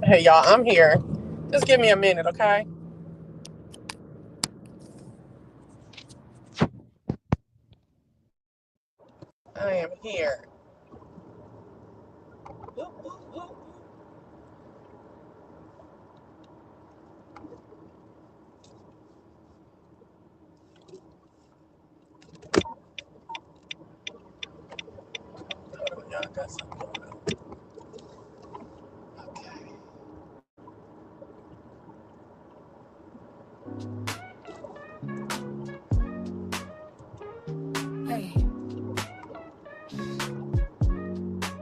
Hey, y'all, I'm here. Just give me a minute, okay? I am here. Whoop, whoop, whoop. Oh, y'all got something going on. Okay.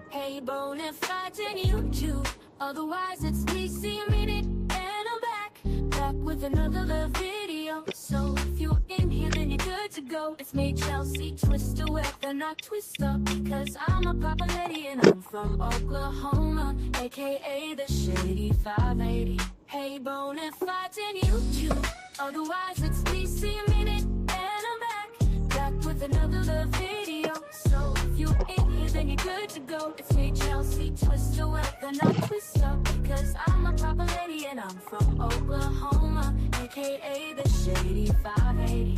Hey, Bonafides and YouTube. Otherwise, it's DC a minute, and I'm back with another little video. So if you're in here, then you're good to go. It's me, Chelsea, twist away, then I twist up because I'm a proper lady and I'm from Oklahoma, aka the Shady 580. Hey, Bonafides and YouTube. Otherwise, it's DC a minute, and I'm back with another little video. So if you're in here, then you're good to go. It's me, Chelsea, twist away, then I twist up because I'm a proper lady and I'm from Oklahoma, aka the Shady 580.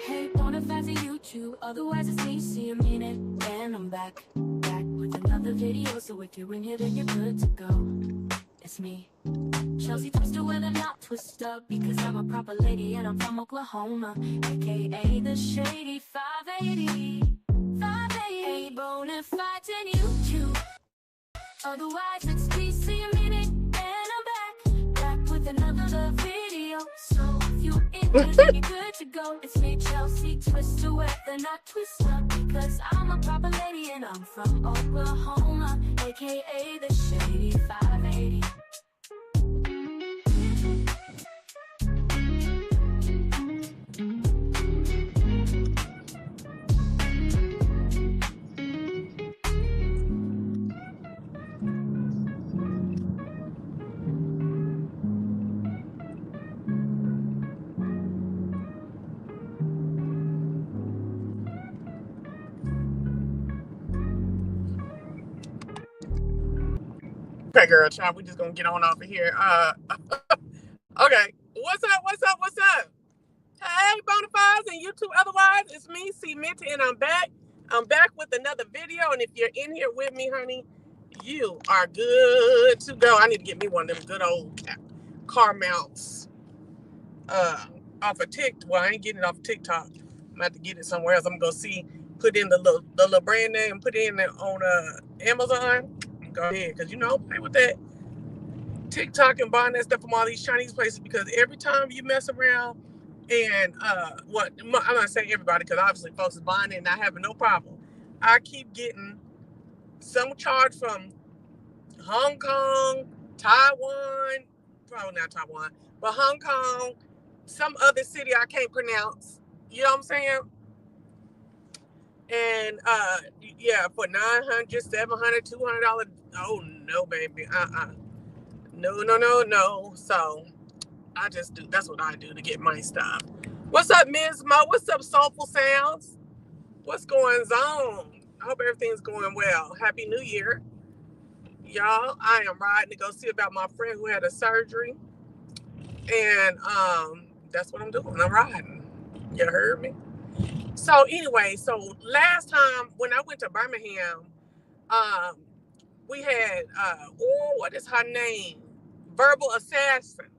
Hey, Bonafides and YouTube, otherwise it's me, see a minute, and I'm back with another video. So if you're in here, then you're good to go. It's me, Chelsea, twist away, then not twist up because I'm a proper lady and I'm from Oklahoma, aka the Shady 580. 580. Hey, Bonafides and YouTube. Otherwise, it's DC a minute, and I'm back with another little video. So if you're in here, then you're good to go. It's me, Chelsea, twist away, then I twist up because I'm a proper lady and I'm from Oklahoma, aka the Shady 580. Okay, girl, child, we just gonna get on off of here. Okay. What's up? What's up? What's up? Hey, Bonafides and YouTube. Otherwise, it's me, C Minty, and I'm back. I'm back with another video, and if you're in here with me, honey, you are good to go. I need to get me one of them good old car mounts off of TikTok. Well, I ain't getting it off of TikTok. I'm gonna have to get it somewhere else. I'm gonna see, put in the little brand name, put it in on Amazon. Go ahead, because play with that TikTok and buying that stuff from all these Chinese places, because every time you mess around and I'm not saying everybody, because obviously folks is buying it and not having no problem. I keep getting some charge from Hong Kong, Taiwan, probably not Taiwan, but Hong Kong, some other city I can't pronounce. You know what I'm saying? And yeah, for $900, $700, $200. Oh no, baby. No. So I just do. That's what I do to get my stuff. What's up, Ms. Mo? What's up, Soulful Sounds? What's going on? I hope everything's going well. Happy New Year, y'all. I am riding to go see about my friend who had a surgery, and that's what I'm doing. I'm riding. You heard me? So anyway, last time when I went to Birmingham, we had what is her name? Verbal Assassin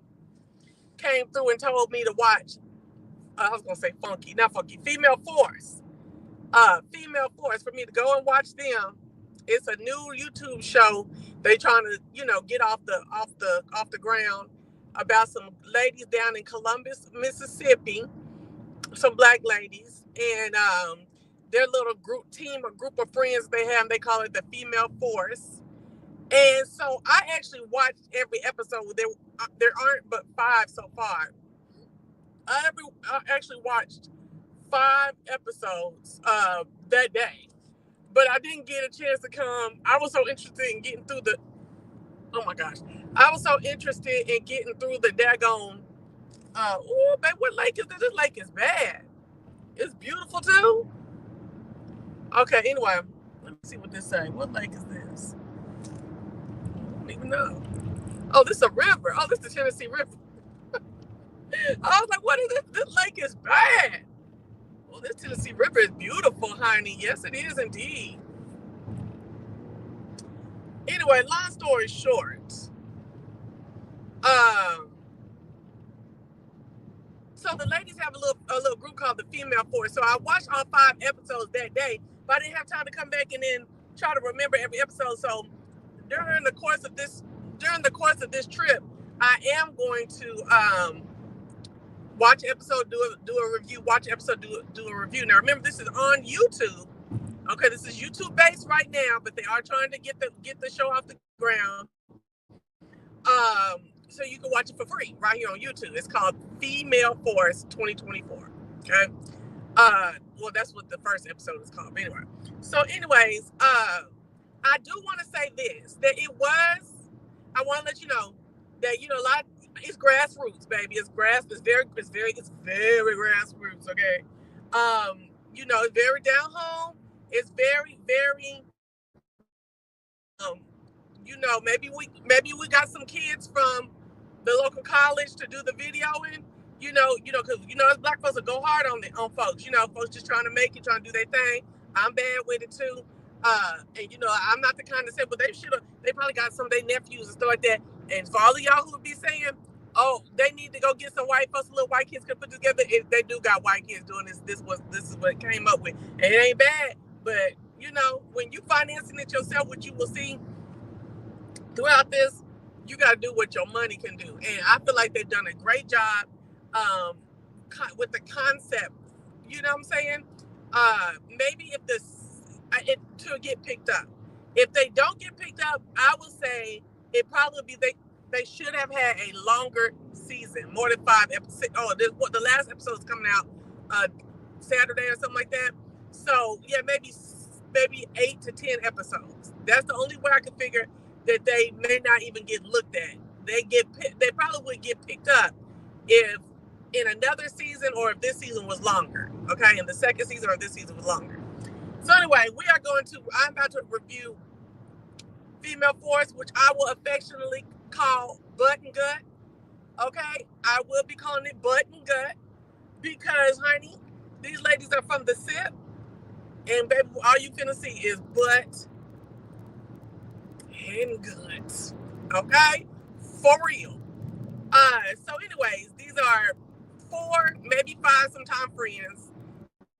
came through and told me to watch. I was gonna say Funky, not Funky. Female Force. Female Force, for me to go and watch them. It's a new YouTube show. They trying to get off the ground about some ladies down in Columbus, Mississippi. Some black ladies, and their little group of friends they have. They call it the Female Force. And so I actually watched every episode. There aren't but 5 so far. I actually watched 5 episodes that day, but I didn't get a chance to come. I was so interested in getting through the. Oh my gosh! I was so interested in getting through the daggone Oh, babe, what lake is this? This lake is bad. It's beautiful too. Okay, anyway, let me see what this say. What lake is this? I don't even know. Oh, this is a river. Oh, this is the Tennessee River. I was like, what is this? This lake is bad. Well, this Tennessee River is beautiful, honey. Yes, it is indeed. Anyway, long story short, um, so the ladies have a little group called the Female Force. So I watched all 5 episodes that day, but I didn't have time to come back and then try to remember every episode. So during the course of this trip, I am going to watch episode, do a review, watch episode, do a review. Now remember, this is on YouTube. Okay, this is YouTube based right now, but they are trying to get the show off the ground. So you can watch it for free right here on YouTube. It's called Female Force 2024. Okay. Well, that's what the first episode is called. Anyway. So, anyways, I do want to say this, that I want to let you know that, a lot, it's grassroots, baby. It's very grassroots, okay? It's very down home. It's very, very, maybe we got some kids from the local college to do the videoing, because as black folks will go hard on folks, folks just trying to make it, trying to do their thing. I'm bad with it too. And I'm not the kind to say, but they probably got some of their nephews and stuff like that. And for all of y'all who would be saying, oh, they need to go get some white folks, little white kids could put together. They do got white kids doing this. This is what it came up with. And it ain't bad, but when you financing it yourself, what you will see throughout this, you got to do what your money can do. And I feel like they've done a great job with the concept. You know what I'm saying? Maybe if it to get picked up. If they don't get picked up, I would say it probably be they should have had a longer season, more than 5 episodes. Oh, the last episode is coming out Saturday or something like that. So yeah, maybe 8 to 10 episodes. That's the only way I can figure that they may not even get looked at. They probably would get picked up if in another season, or if this season was longer. Okay, in the second season, or if this season was longer. So anyway, I'm about to review Female Force, which I will affectionately call Butt and Gut. Okay, I will be calling it Butt and Gut because, honey, these ladies are from the SIP, and baby, all you finna see is butt and guts. Okay, for real. So anyways, these are 4, maybe 5 sometime friends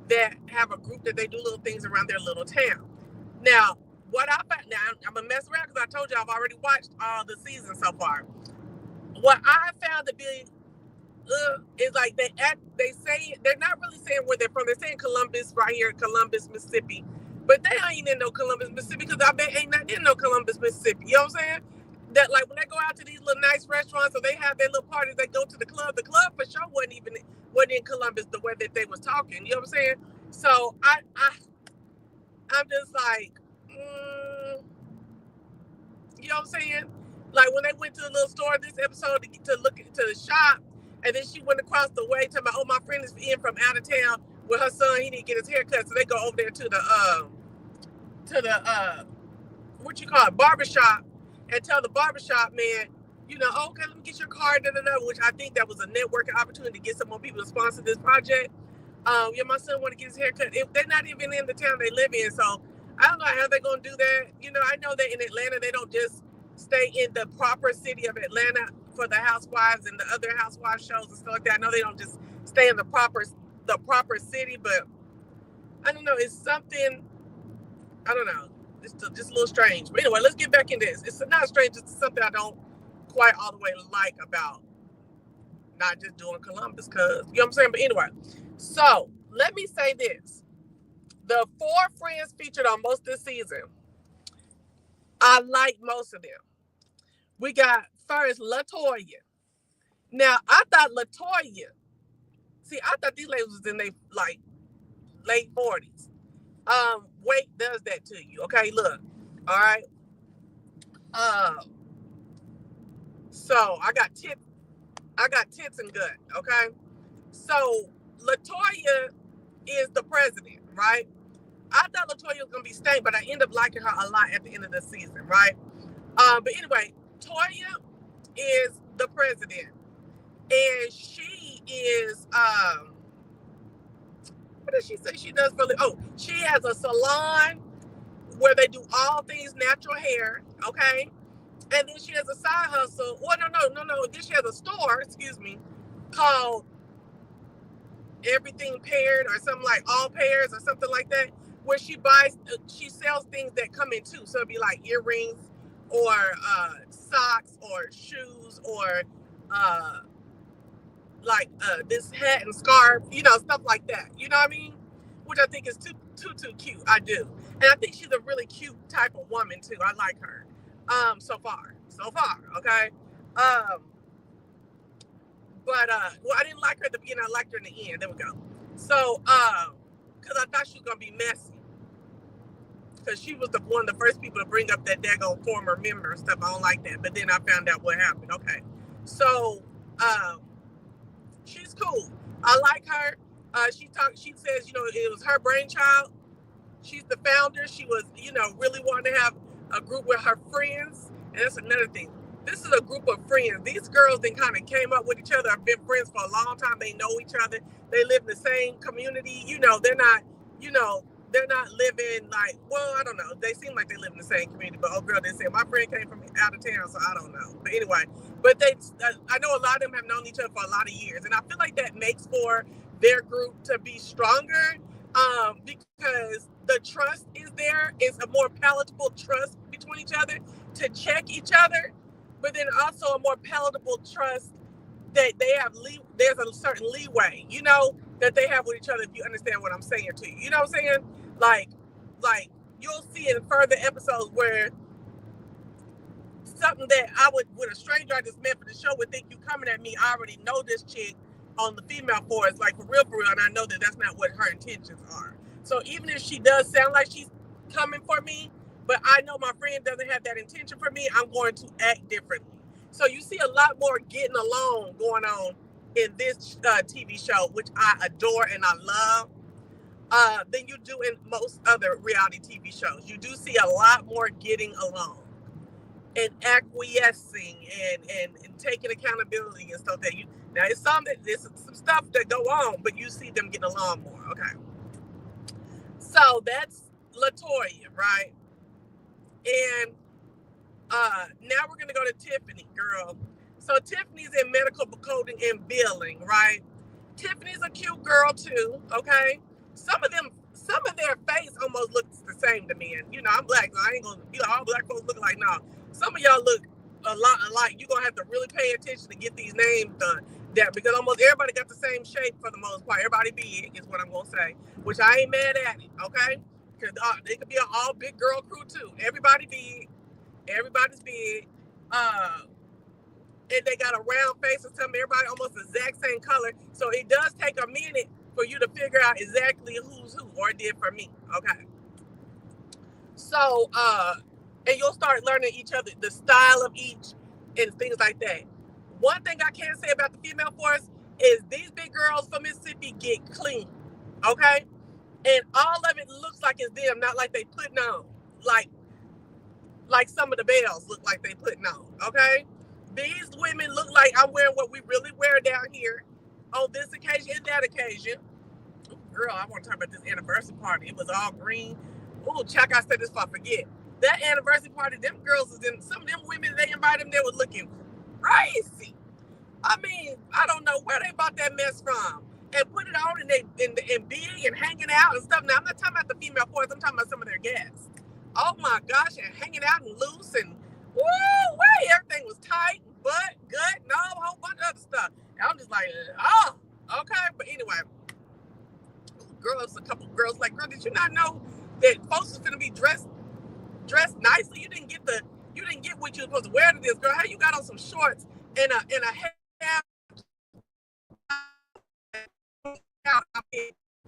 that have a group that they do little things around their little town. Now, I'm gonna mess around because I told you I've already watched all the seasons so far. What I found to be is like they say they're not really saying where they're from. They're saying Columbus, right here, Columbus, Mississippi, but they ain't in no Columbus, Mississippi, because I bet ain't not in no Columbus, Mississippi. You know what I'm saying? That like when they go out to these little nice restaurants or they have their little parties, they go to the club. The club for sure wasn't in Columbus the way that they was talking. You know what I'm saying? So I'm just like, you know what I'm saying? Like when they went to the little store this episode to look into the shop, and then she went across the way to my friend is in from out of town with her son. He didn't get his hair cut, so they go over there to the what you call it, barbershop, and tell the barbershop man, okay, let me get your card, which I think that was a networking opportunity to get some more people to sponsor this project. My son want to get his hair cut. If they're not even in the town they live in, so I don't know how they're gonna do that. I know that in Atlanta they don't just stay in the proper city of Atlanta for the housewives and the other housewives shows and stuff like that. I know they don't just stay in the proper city, but I don't know. It's something, I don't know. It's just a little strange. But anyway, let's get back in this. It's not strange. It's something I don't quite all the way like about not just doing Columbus, because, you know what I'm saying? But anyway, so let me say this. The 4 friends featured on most of this season, I like most of them. We got first LaToya. Now, I thought these ladies was in their like late 40s. Weight does that to you. Okay, look. All right. So I got I got tits and gut, okay? So Latoya is the president, right? I thought Latoya was gonna be staying, but I ended up liking her a lot at the end of the season, right? But anyway, Toya is the president, and she is what did she say she does for? Oh, she has a salon where they do all things natural hair, okay? And then she has a side hustle. Well, no. Then she has a store, excuse me, called Everything Paired or something like All Pairs or something like that, where she sells things that come in too. So it'd be like earrings or socks or shoes or like this hat and scarf, stuff like that. You know what I mean? Which I think is too cute. I do, and I think she's a really cute type of woman too. I like her. So far, okay. But well, I didn't like her at the beginning. I liked her in the end. There we go. So, because I thought she was gonna be messy, because she was one of the first people to bring up that daggone former member stuff. I don't like that. But then I found out what happened. Okay, so she's cool. I like her. She says, it was her brainchild. She's the founder. She was, really wanting to have a group with her friends. And that's another thing. This is a group of friends. These girls then kind of came up with each other. Have been friends for a long time. They know each other. They live in the same community. They're not living like, well, I don't know. They seem like they live in the same community. But girl, they said my friend came from out of town, so I don't know. But anyway, I know a lot of them have known each other for a lot of years, and I feel like that makes for their group to be stronger, because the trust is there. It's a more palatable trust between each other to check each other, but then also a more palatable trust that they have. There's a certain leeway, that they have with each other. If you understand what I'm saying to you, you know what I'm saying? Like you'll see in further episodes where something that I would, with a stranger I just met for the show, would think you coming at me. I already know this chick on the female force, like for real, and I know that that's not what her intentions are. So even if she does sound like she's coming for me, but I know my friend doesn't have that intention for me, I'm going to act differently. So you see a lot more getting along going on in this TV show, which I adore and I love, than you do in most other reality TV shows. You do see a lot more getting along and acquiescing and taking accountability and stuff that now it's some stuff that go on, but you see them getting along more. Okay. So that's Latoya, right? And now we're gonna go to Tiffany, girl. So Tiffany's in medical coding and billing, right? Tiffany's a cute girl too, okay? Some of their face almost looks the same to me. And I'm black, so I ain't gonna, all black folks look like, no. Some of y'all look a lot alike. You're gonna have to really pay attention to get these names done. Because almost everybody got the same shape for the most part. Everybody big is what I'm gonna say, which I ain't mad at it, okay? Because they could be an all big girl crew too. Everybody big, everybody's big, and they got a round face and something. Everybody almost the exact same color. So it does take a minute for you to figure out exactly who's who, or it did for me, okay? So, and you'll start learning each other, the style of each, and things like that. One thing I can say about the female force is these big girls from Mississippi get clean, okay? And all of it looks like it's them, not like they putting on, like some of the bells look like they putting on, okay? These women look like I'm wearing what we really wear down here on this occasion and that occasion. Ooh, girl, I want to talk about this anniversary party. It was all green. Ooh, Chuck, I said this before I forget. That anniversary party, them girls was in, some of them women they invited them, they were looking crazy. I mean, I don't know where they bought that mess from. And put it on and big and hanging out and stuff. Now, I'm not talking about the female force, I'm talking about some of their guests. Oh my gosh, and hanging out and loose and woo, everything was tight, butt, gut, and a whole bunch of other stuff. And I'm just like, oh, okay. But anyway, a couple girls like, girl, did you not know that folks is gonna be dressed nicely? You didn't get what you were supposed to wear to this, girl. How you got on some shorts and a hat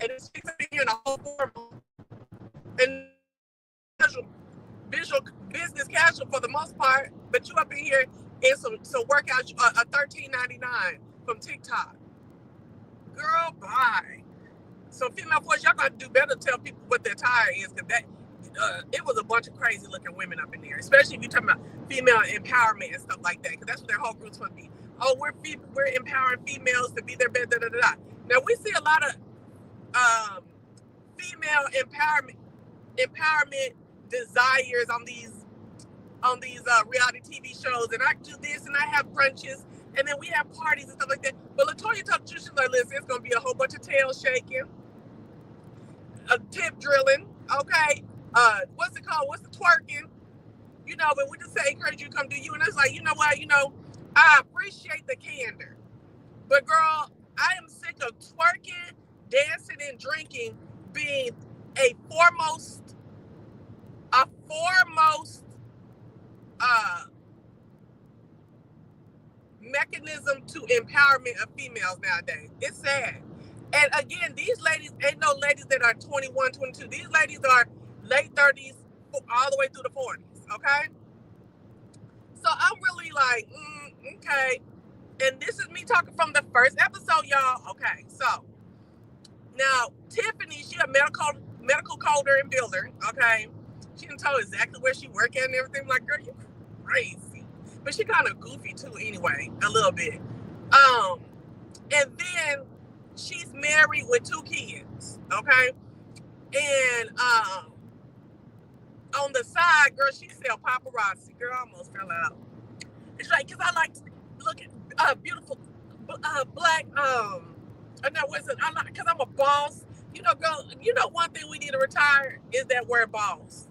and it's here in a whole formal and visual business casual for the most part, but you up in here and some workouts, a $13.99 from TikTok. Girl, bye. So female force, y'all gotta do better to tell people what their tire is, because that it was a bunch of crazy looking women up in there, especially if you're talking about female empowerment and stuff like that, because that's what their whole group's supposed to be. Oh, we're empowering females to be their best. Da, da, da, da. Now we see a lot of female empowerment desires on these reality TV shows, and I do this, and I have brunches, and then we have parties and stuff like that. But LaToya told Trisha, like, listen, it's gonna be a whole bunch of tail shaking, a tip drilling, okay? What's it called? What's the twerking? You know, but we just say encourage you to come do you, and it's like, you know what? You know, I appreciate the candor, but girl, I am sick of twerking, dancing, and drinking being a foremost mechanism to empowerment of females nowadays. It's sad. And again, these ladies ain't no ladies that are 21, 22. These ladies are late 30s all the way through the 40s, okay? So I'm really like, okay. And this is me talking from the first episode, y'all. Okay, so now Tiffany, she a medical coder and builder, okay? She didn't tell exactly where she work at and everything. Like, girl, you crazy. But she kind of goofy too anyway, a little bit. And then she's married with 2 kids, okay? And on the side, girl, she sell paparazzi. Girl, I almost fell out. It's like, because I like to look at beautiful black, because I'm a boss. You know, girl, you know one thing we need to retire is that word boss.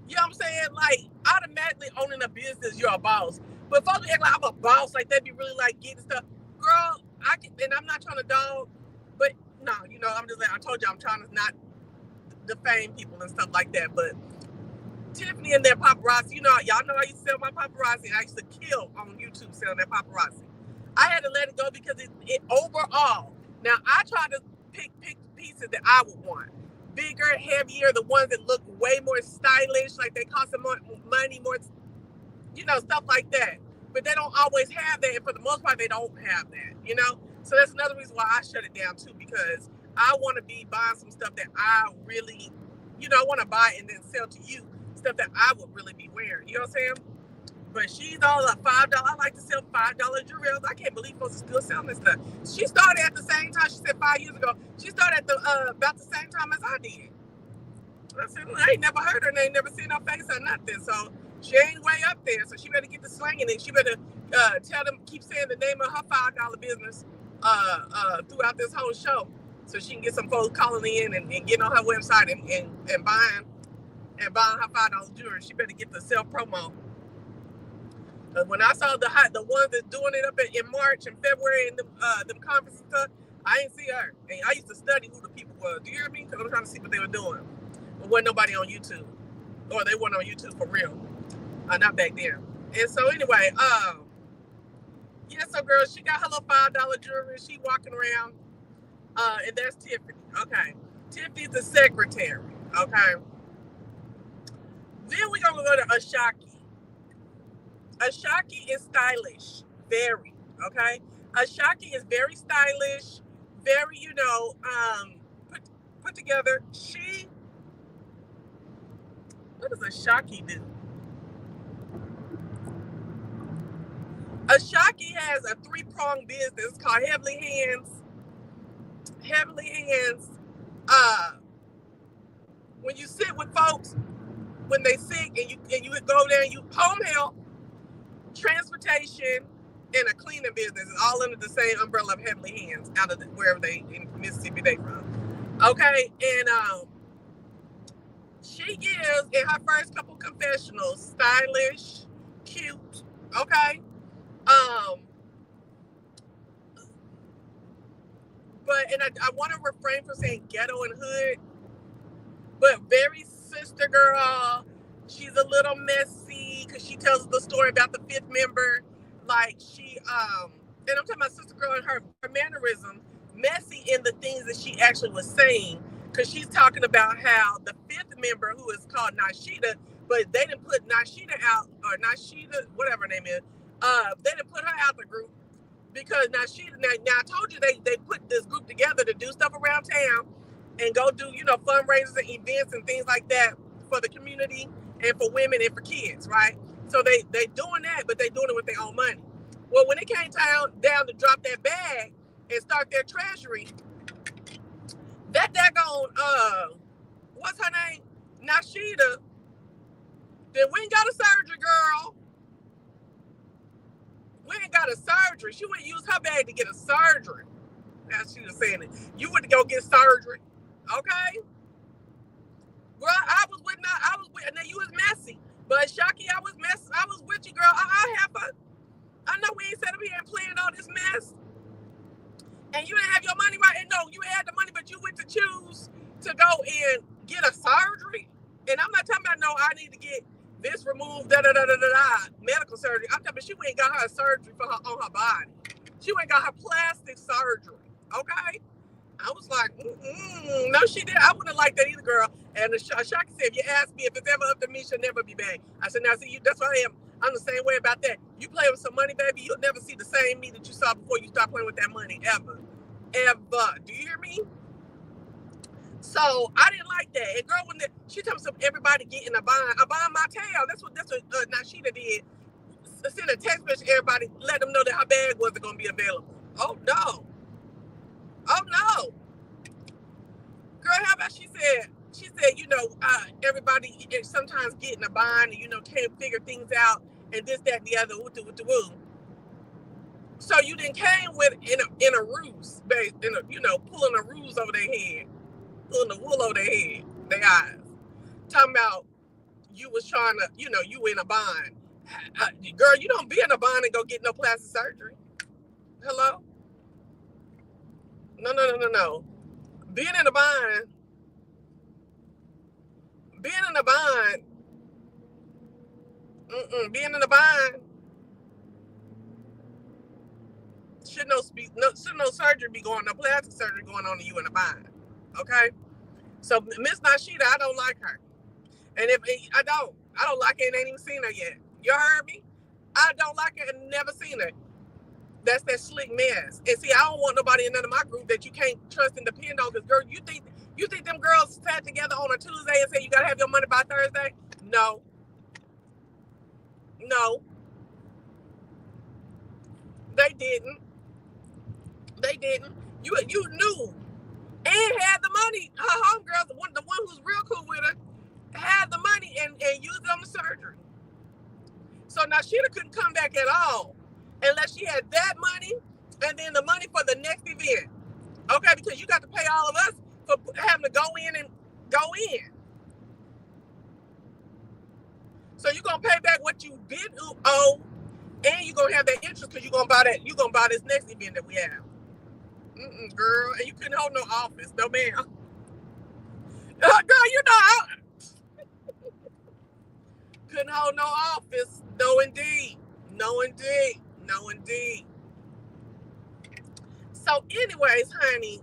You know what I'm saying? Like, automatically owning a business, you're a boss. But folks act like I'm a boss, like that be really like getting stuff. Girl, and I'm not trying to dog, but no, you know, I'm just like, I told you I'm trying to not defame people and stuff like that. But Tiffany and their paparazzi, you know, y'all know I used to sell my paparazzi, and I used to kill on YouTube selling that paparazzi. I had to let it go because it overall. Now, I try to pick pieces that I would want. Bigger, heavier, the ones that look way more stylish, like they cost some more money, more, you know, stuff like that. But they don't always have that, and for the most part, they don't have that, you know? So that's another reason why I shut it down, too, because I want to be buying some stuff that I really, you know, I want to buy and then sell to you, stuff that I would really be wearing, you know what I'm saying? But she's all like $5. I like to sell $5 jewelry. I can't believe folks are still selling this stuff. She started at the same time. She said 5 years ago. She started at about the same time as I did. I said, I ain't never heard her name, never seen her face or nothing. So she ain't way up there. So she better get the slanging, and she better tell them, keep saying the name of her $5 business throughout this whole show, so she can get some folks calling in and getting on her website and buying her $5 jewelry. She better get the self promo. When I saw the ones that's doing it up in March and February and them conferences and stuff, I ain't see her. And I used to study who the people were. Do you hear me? Because I'm trying to see what they were doing. But wasn't nobody on YouTube. Or they weren't on YouTube for real. Not back then. And so anyway, yeah, so girl, she got her little $5 jewelry. She walking around. And that's Tiffany. Okay. Tiffany's the secretary. Okay. Then we're going to go to Ashaki. Ashaki is stylish, very, okay? Ashaki is very stylish, very, you know, put together. What does Ashaki do? Ashaki has a 3-pronged business called Heavenly Hands. Heavenly Hands, when you sit with folks, when they sick, and you would go there and you home help, transportation, and a cleaning business is all under the same umbrella of Heavenly Hands, out of wherever they in Mississippi they from. Okay, and she gives in her first couple confessionals, stylish, cute, okay, but and I want to refrain from saying ghetto and hood, but very sister girl. She's a little messy because she tells the story about the 5th member. Like she, and I'm talking about sister girl and her mannerism, messy in the things that she actually was saying. Because she's talking about how the 5th member, who is called Nashida, but they didn't put Nashida out, or Nashida, whatever her name is. They didn't put her out the group because Nashida. Now I told you they put this group together to do stuff around town and go do fundraisers and events and things like that for the community and for women and for kids, right? So they doing that, but they doing it with their own money. Well, when it came down to drop that bag and start their treasury, that daggone what's her name? Nashida, then we ain't got a surgery, girl. We ain't got a surgery. She wouldn't use her bag to get a surgery. Now she was saying it. You went to go get surgery. Okay? Girl, I was with, now you was messy. But Shocky, I was with you, girl. I know we ain't set up here and playing all this mess. And you didn't have your money right. And no, you had the money, but you went to choose to go and get a surgery. And I'm not talking about, no, I need to get this removed, medical surgery. I'm talking about she ain't got her surgery on her body. She ain't got her plastic surgery. Okay? I was like, no, she did. I wouldn't have liked that either, girl. And Shocky said, if you ask me if it's ever up to me, she'll never be back. I said, now, see, that's why I'm the same way about that. You play with some money, baby, you'll never see the same me that you saw before you start playing with that money, ever. Ever. Do you hear me? So I didn't like that. And girl, when she told me everybody getting a bond my tail. That's what Nashida did. Send a text message to everybody, let them know that her bag wasn't going to be available. Oh, no. Oh, no. Girl, how about she said, everybody sometimes getting a bond and, can't figure things out and this, that, and the other, woo. So you didn't came with in a ruse, pulling a ruse over their head, pulling the wool over their head, their eyes. Talking about you was trying to, you in a bond. Girl, you don't be in a bond and go get no plastic surgery. Hello? No. Being in a bond should no surgery be going, no plastic surgery going on to you in a bond. Okay? So Miss Nashida, I don't like her. And if I don't like her and ain't even seen her yet. You heard me? I don't like her and never seen her. That's that slick mess. And see, I don't want nobody in none of my group that you can't trust and depend on. Because girl, you think them girls sat together on a Tuesday and said you gotta have your money by Thursday? No. They didn't. You knew and had the money. Her homegirl, the one who's real cool with her, had the money and used it on the surgery. So Nashida couldn't come back at all unless she had that money and then the money for the next event. Okay, because you got to pay all of us for having to go in. So you're gonna pay back what you've been owed, and you're gonna have that interest because you're gonna buy this next event that we have. Girl, and you couldn't hold no office, no ma'am. Girl, couldn't hold no office. No indeed. So anyways, honey,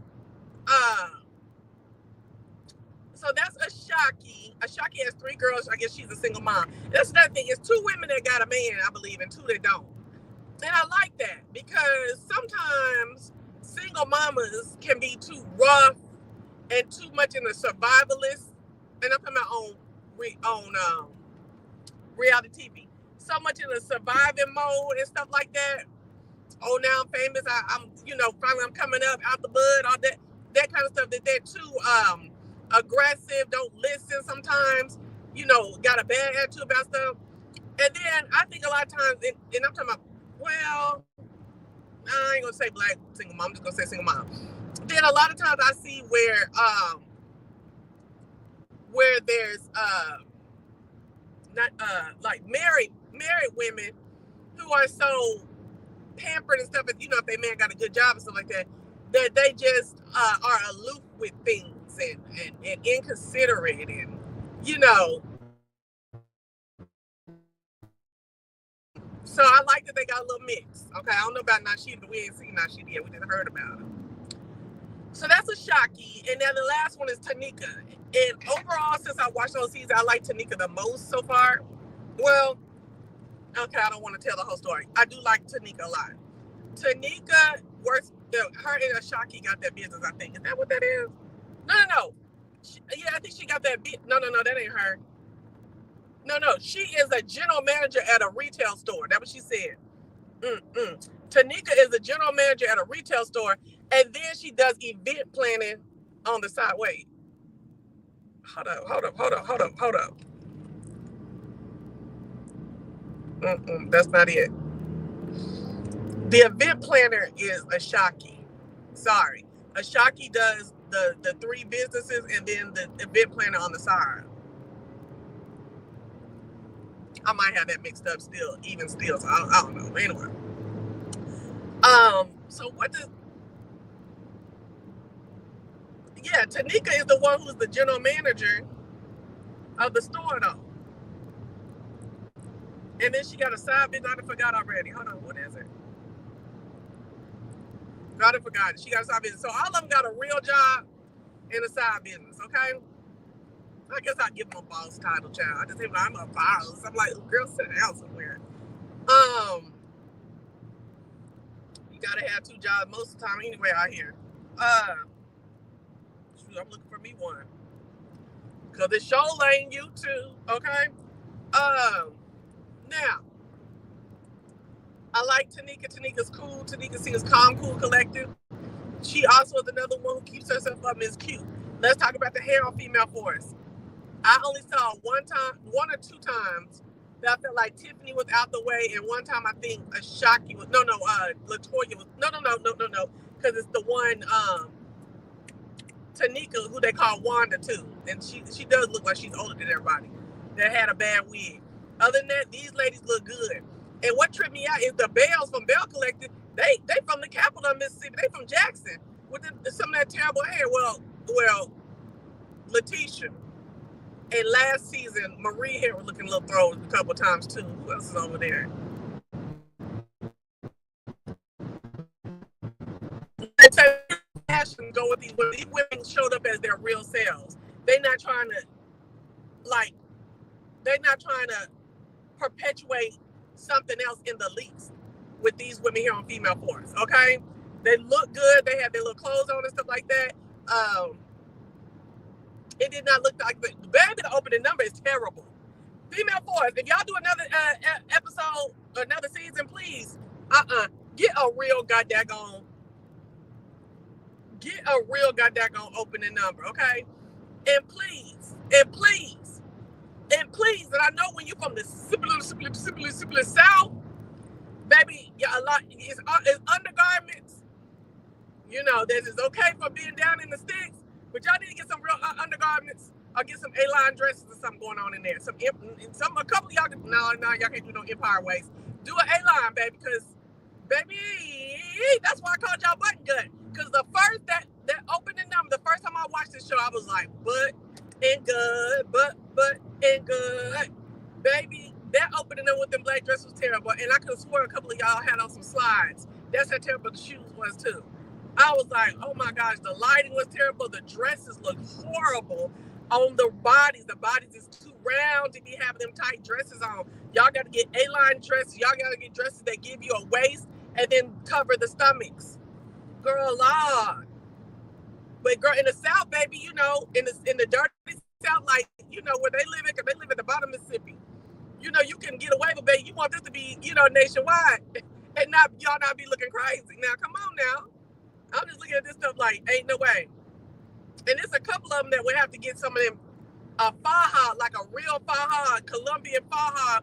so that's Ashaki. Ashaki has 3 girls. I guess she's a single mom. That's another thing. It's 2 women that got a man, I believe, and 2 that don't. And I like that because sometimes single mamas can be too rough and too much in the survivalist. And I'm talking about on reality TV. So much in the surviving mode and stuff like that. Oh, now I'm famous. I'm finally I'm coming up out the mud. All that kind of stuff. That they're too aggressive. Don't listen sometimes. Got a bad attitude about stuff. And then I think a lot of times, and I'm talking about, well, I ain't gonna say black single mom. I'm just gonna say single mom. Then a lot of times I see where there's like married women who are so pampered and stuff, if their man got a good job and stuff like that, that they just are aloof with things and inconsiderate and So I like that they got a little mix. Okay, I don't know about Nashida, but we ain't seen Nashida yet. We just heard about her. So that's Ashaki, and then the last one is Tanika. And overall, since I watched those seasons, I like Tanika the most so far. Well, okay, I don't want to tell the whole story. I do like Tanika a lot. Tanika works. Her and Ashaki got that business. I think is that what that is? No. Yeah, I think she got that. No, that ain't her. No, she is a general manager at a retail store. That's what she said. Tanika is a general manager at a retail store, and then she does event planning on the side. Wait. Hold up. That's not it. The event planner is Ashaki. Sorry. Ashaki does the three businesses and then the event planner on the side. I might have that mixed up still, so I don't know. Anyway. So what does... Yeah, Tanika is the one who's the general manager of the store, though. And then she got a side business. I forgot already. Hold on, what is it? I forgot. She got a side business. So all of them got a real job and a side business, okay? I guess I'll give them a boss title, child. I just think I'm a boss. I'm like, girl, sit down somewhere. You gotta have two jobs most of the time anyway out here. Shoot, I'm looking for me one. Cause it sure ain't you too, okay? Now, I like Tanika. Tanika's cool. Tanika seems calm, cool, collected. She also is another one who keeps herself up and is cute. Let's talk about the hair on Female Force. I only saw one or two times that I felt like Tiffany was out the way, and one time I think Ashaki was Latoya was no, because it's the one Tanika who they call Wanda too, and she does look like she's older than everybody. That had a bad wig. Other than that, these ladies look good. And what tripped me out is the Bells from Bell Collective. They from the capital of Mississippi. They from Jackson with some of that terrible hair. Well, Letitia. And last season, Marie hair was looking a little thrown a couple times too. Who else is over there? Fashion go with these women. These women showed up as their real selves. They're not trying to perpetuate something else in the least with these women here on Female Force. Okay, they look good. They have their little clothes on and stuff like that. It did not look like the baby. The opening number is terrible. Female Force, if y'all do another episode, another season, please, get a real goddamn opening number, okay? And please, and I know when you're from the simply South, baby, yeah, a lot it's undergarments. You know, that is okay for being down in the sticks, but y'all need to get some real undergarments or get some A-line dresses or something going on in there. A couple of y'all, no, y'all can't do no Empire waist. Do an A-line, baby, because, baby, that's why I called y'all button gut. Because the first, that opening number, the first time I watched this show, I was like, butt and good. Baby, that opening up with them black dresses was terrible. And I could have sworn a couple of y'all had on some slides. That's how terrible the shoes was, too. I was like, oh my gosh, the lighting was terrible. The dresses looked horrible on the bodies. The bodies is too round to be having them tight dresses on. Y'all got to get A-line dresses. Y'all got to get dresses that give you a waist and then cover the stomachs. Girl, Lord. But girl, in the South, baby, you know, in the dirty South, like, you know, where they live at, because they live at the bottom of Mississippi. You know, you can get away with, baby. You want this to be, you know, nationwide and y'all not be looking crazy. Now, come on now. I'm just looking at this stuff like, ain't no way. And there's a couple of them that would have to get some of them faja, like a real faja, Colombian faja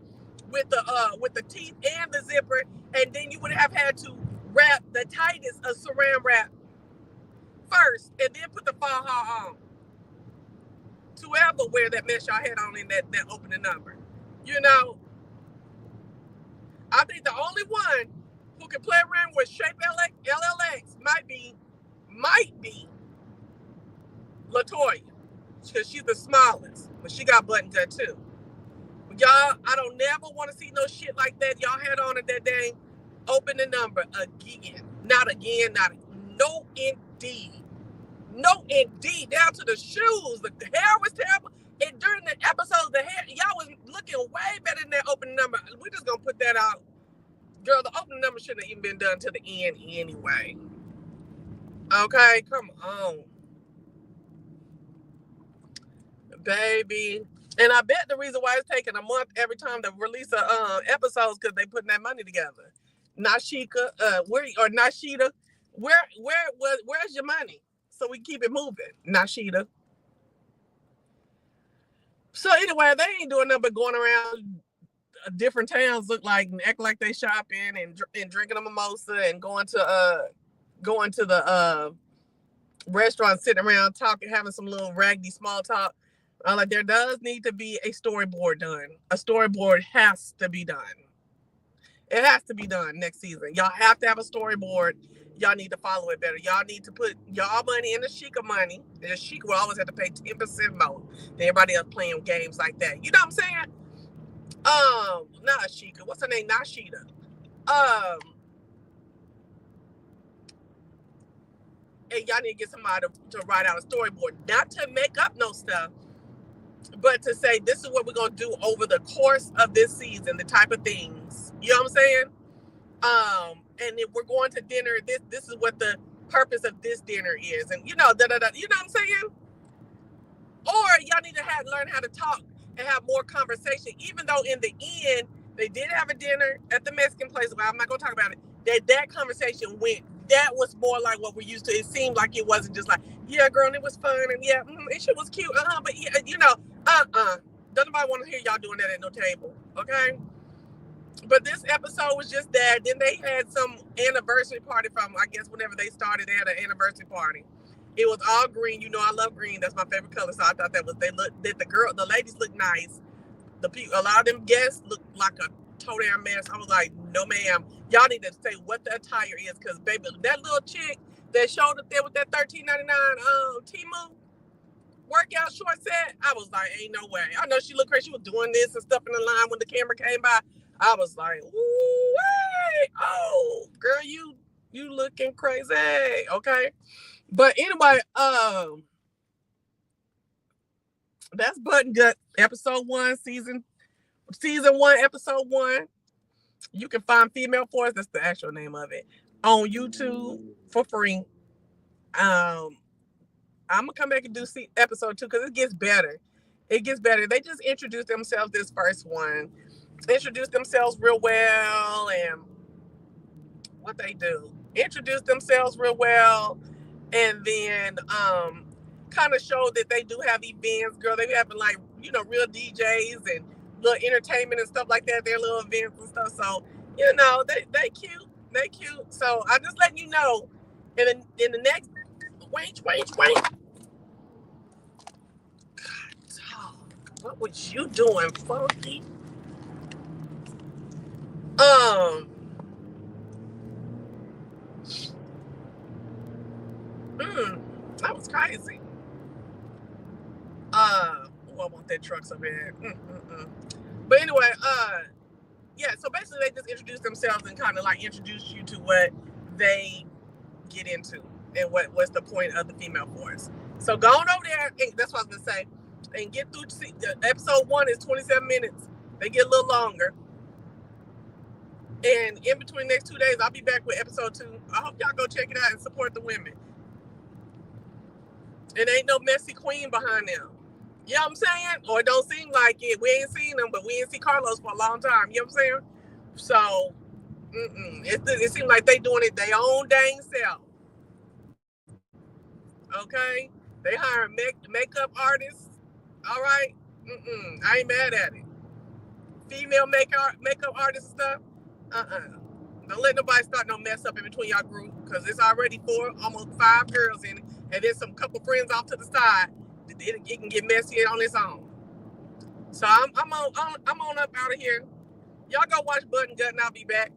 with the teeth and the zipper, and then you would have had to wrap the tightest of saran wrap first, and then put the faja on. To ever wear that mess y'all had on in that opening number. You know, I think the only one who can play around with Shape LLX might be Latoya, because she's the smallest, but she got button cut too. But y'all, I don't never want to see no shit like that y'all had on at that dang opening number again. Not again, no indeed. No, indeed, down to the shoes. The hair was terrible. And during the episode, the hair, y'all was looking way better than that opening number. We're just gonna put that out. Girl, the opening number shouldn't have even been done to the end anyway. Okay, come on. Baby. And I bet the reason why it's taking a month every time to release episodes because they putting that money together. Nashika, Nashida, where's your money? So we keep it moving, Nashida. So anyway, they ain't doing nothing but going around different towns, look like and act like they shopping and drinking a mimosa and going to the restaurant, sitting around talking, having some little raggedy small talk. Like there does need to be a storyboard done. A storyboard has to be done. It has to be done next season. Y'all have to have a storyboard. Y'all need to follow it better. Y'all need to put y'all money in the Sheikah money. The Sheikah will always have to pay 10% more than everybody else playing games like that. You know what I'm saying? Not Sheikah. What's her name? Nashida. And y'all need to get somebody to write out a storyboard. Not to make up no stuff, but to say this is what we're gonna do over the course of this season, the type of things. You know what I'm saying? And if we're going to dinner, this is what the purpose of this dinner is, and you know, you know what I'm saying? Or y'all need to learn how to talk and have more conversation. Even though in the end they did have a dinner at the Mexican place, but I'm not gonna talk about it. That conversation went. That was more like what we're used to. It seemed like it wasn't just like, yeah, girl, and it was fun, and yeah, and she was cute, but yeah, you know, don't nobody want to hear y'all doing that at no table, okay? But this episode was just that. Then they had some anniversary party from, I guess, whenever they started, they had an anniversary party. It was all green. You know, I love green. That's my favorite color. So I thought the ladies looked nice. A lot of them guests looked like a total mess. I was like, no, ma'am. Y'all need to say what the attire is, because baby, that little chick that showed up there with that $13.99 Temu workout short set, I was like, ain't no way. I know she looked crazy. She was doing this and stuff in the line when the camera came by. I was like, ooh, wait, oh, girl, you looking crazy, okay? But anyway, that's Button Gut episode 1, season 1, episode 1. You can find Female Force, that's the actual name of it, on YouTube for free. I'm gonna come back and do episode 2 because it gets better. It gets better. They just introduced themselves this first one. Introduced themselves real well, and what they do, introduce themselves real well, and then kind of show that they do have events. Girl, they having like, you know, real DJs and little entertainment and stuff like that, their little events and stuff. So, you know, they cute. They cute. So I'm just letting you know in the next wait. God, what was you doing, Funky? That was crazy. I want that truck so bad. But anyway, yeah, so basically they just introduce themselves and kind of like introduce you to what they get into and what's the point of the Female Force. So go on over there, and that's what I was gonna say, and get through. Episode 1 is 27 minutes. They get a little longer. And in between the next 2 days, I'll be back with episode 2. I hope y'all go check it out and support the women. And ain't no messy queen behind them. You know what I'm saying? Or it don't seem like it. We ain't seen them, but we ain't see Carlos for a long time. You know what I'm saying? So, it seems like they doing it their own dang self. Okay? They hiring makeup artists. All right? I ain't mad at it. Female makeup artists and stuff. Don't let nobody start no mess up in between y'all group, because it's already 4, almost 5 girls in it, and there's some couple friends off to the side. It can get messy on its own. So I'm on up out of here. Y'all go watch Button Gut, and I'll be back.